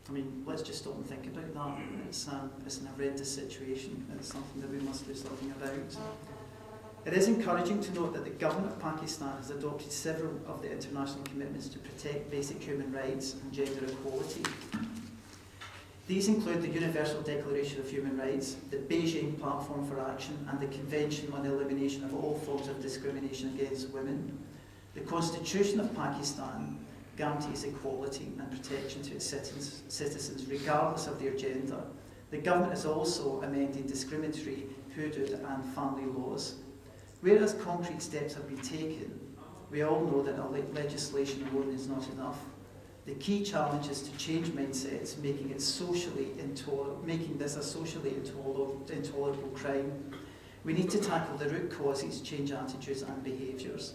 I mean, let's just stop and think about that. It's an horrendous situation. It's something that we must do something about. It is encouraging to note that the government of Pakistan has adopted several of the international commitments to protect basic human rights and gender equality. These include the Universal Declaration of Human Rights, the Beijing Platform for Action, and the Convention on the Elimination of All Forms of Discrimination Against Women. The Constitution of Pakistan guarantees equality and protection to its citizens regardless of their gender. The government has also amended discriminatory, hudud and family laws. Whereas concrete steps have been taken, we all know that legislation alone is not enough. The key challenge is to change mindsets, making this a socially intolerable crime. We need to tackle the root causes, change attitudes and behaviours.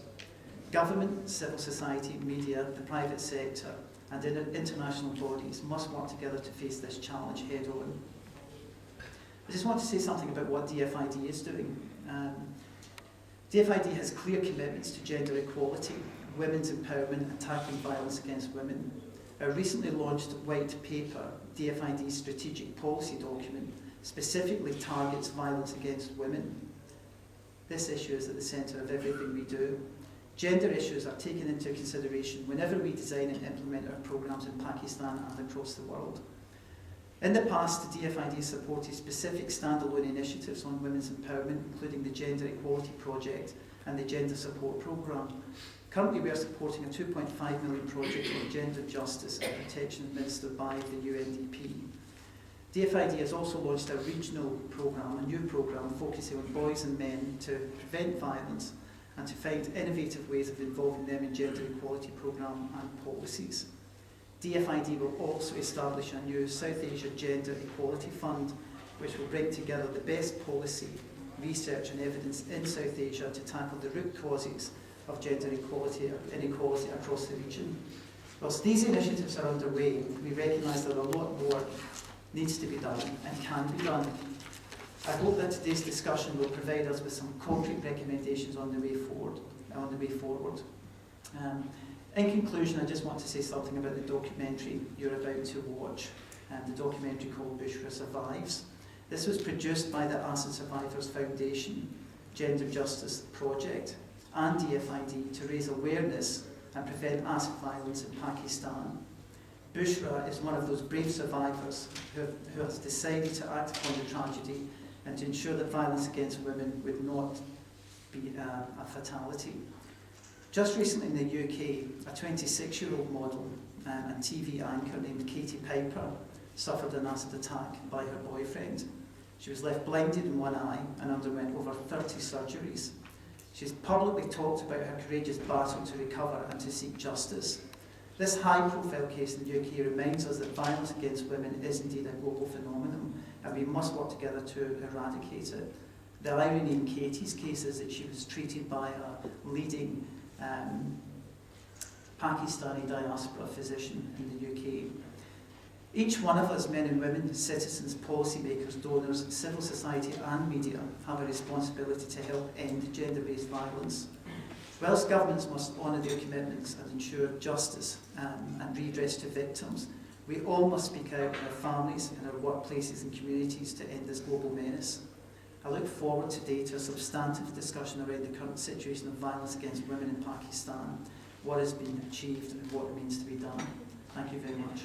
Government, civil society, media, the private sector and international bodies must work together to face this challenge head on. I just want to say something about what DFID is doing. DFID has clear commitments to gender equality, women's empowerment and tackling violence against women. Our recently launched white paper, DFID's strategic policy document, specifically targets violence against women. This issue is at the centre of everything we do. Gender issues are taken into consideration whenever we design and implement our programmes in Pakistan and across the world. In the past, the DFID has supported specific standalone initiatives on women's empowerment, including the Gender Equality Project and the Gender Support Programme. Currently, we are supporting a £2.5 million project on gender justice and protection administered by the UNDP. DFID has also launched a regional programme, a new programme focusing on boys and men to prevent violence and to find innovative ways of involving them in gender equality programme and policies. DFID will also establish a new South Asia Gender Equality Fund, which will bring together the best policy, research and evidence in South Asia to tackle the root causes of gender inequality across the region. Whilst these initiatives are underway, we recognise that a lot more needs to be done and can be done. I hope that today's discussion will provide us with some concrete recommendations on the way forward. In conclusion, I just want to say something about the documentary you're about to watch, the documentary called Bushra Survives. This was produced by the Acid Survivors Foundation, Gender Justice Project and DFID to raise awareness and prevent acid violence in Pakistan. Bushra is one of those brave survivors who has decided to act upon the tragedy and to ensure that violence against women would not be a fatality. Just recently in the UK, a 26-year-old model and TV anchor named Katie Piper suffered an acid attack by her boyfriend. She was left blinded in one eye and underwent over 30 surgeries. She's publicly talked about her courageous battle to recover and to seek justice. This high-profile case in the UK reminds us that violence against women is indeed a global phenomenon and we must work together to eradicate it. The irony in Katie's case is that she was treated by a leading Pakistani diaspora physician in the UK. Each one of us, men and women, citizens, policymakers, donors, civil society and media, have a responsibility to help end gender-based violence. Whilst governments must honour their commitments and ensure justice and redress to victims, we all must speak out in our families, in our workplaces and communities to end this global menace. I look forward today to a substantive discussion around the current situation of violence against women in Pakistan, what has been achieved and what remains to be done. Thank you very much.